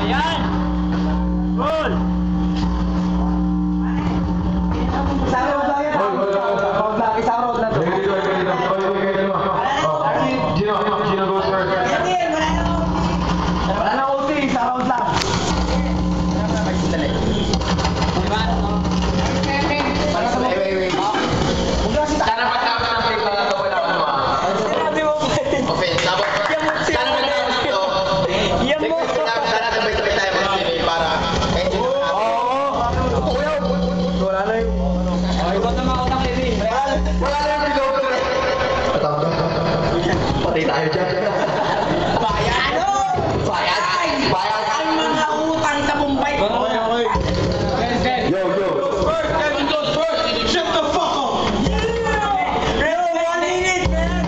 Ayan! Goal! Isang road lang yan. Isang road lang to. Gino goes first. Wala na OT, isang road lang. Wait. Huwag kasi Sana pagkama ng break mga ito, wala ano ah. Sinabi mo ba? Okay, dapat sana pagkama ito. Yan mo! Sana sabay-sabay tayo mag-swimming para wala na yung... Ikot naman ako ng Eddie. wala na yung piloto eh. Patay tayo dyan. Bayan! Bayan! Ang mga utang sa Mumbai! Okay. Yo. Kevin goes first! Shut the fuck up! Bro, 1 minute, man!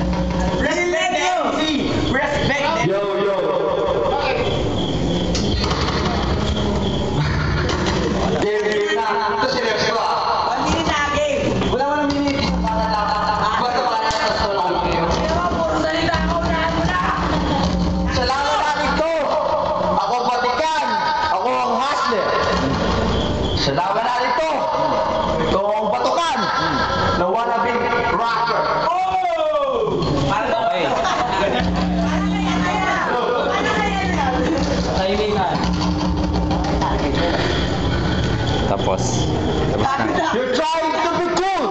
Respect you! Respect them! Yo. Game na. Ito si Rex ko ah. 1 minute na, game! Wala mo ng minute. Basta wala na sa lang kayo. Puro salita ako, unahan mo na! Salamat namin to. Ako ang batikan. Ako ang hustler. Salamat natin to. Ito ang batukan. Na wannabe rocker. Ano Okay. Tahimikan. Tapos na. You're trying to be cool.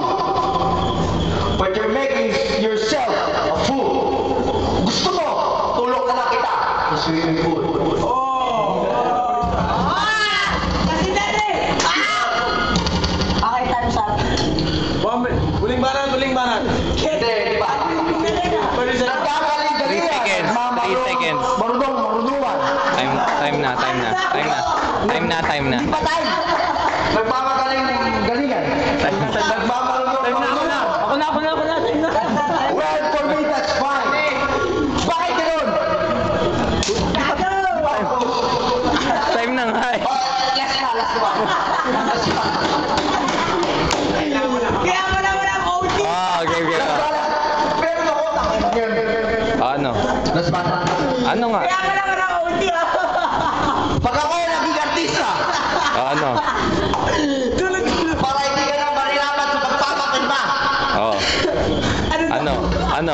But you're making yourself a fool. Gusto mo, tulog na lang kita sa swimming pool. Kasi dati! Okay, time start. Huling banat. Hindi, di ba? Nagkakaling-galingan. 3 seconds. 3 seconds. Marunong-marunungan. Time na. Di ba tayo? Nagmamagaling-galingan. Nagmamagaling-galingan. Ako na. Time na. Well, for me, that's fine. Bakit ganun? Time na nga eh. Last na. Kaya mo na OT! Okay. Pero ako, Ano? Ano nga? Kaya mo na OT, ah! pag ako naging artista, Ano? para hindi ka na marilaman sa pagpapakit ba? Oh. Ano? Ano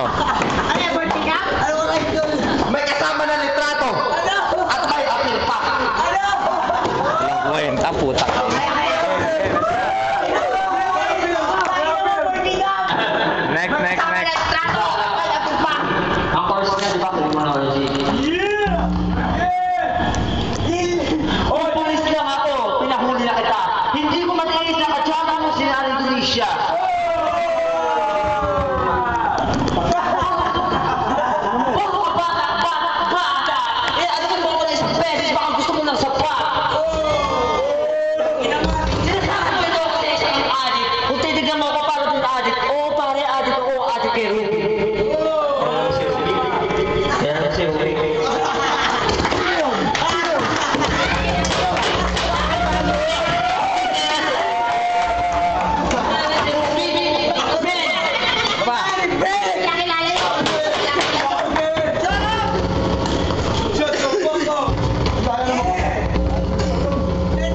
yung birthday ka? Ano ba kayo doon? May kasama na litrato Ano? at may apil pa. Ano? Walang kwenta, putak. Next. Ang course na, di ba? Criminology. Oh, pulis lang ako. Pinahuli na kita. Hindi ko matiis na katsama mo si Nari Indonesia. Puro ka bata. Eh, ano kung mo na isang beses, baka gusto mo ng sapa. Sinasabi ko ito kasi isang adik. Kung titignan mo ako para din adik. Oo, pare, adik ako. Adik kayo. Yan kasi huli.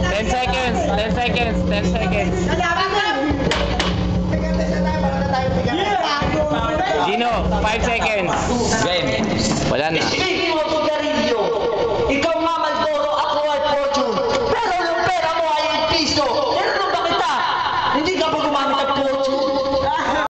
Ten seconds. Gino, 5 seconds. Game. Wala na. Speaking of sigarilyo, ikaw nga Malboro, ako ay Fortune. Pero yung pera mo ay piso. Meron ba kita? Hindi ka pa gumamit ng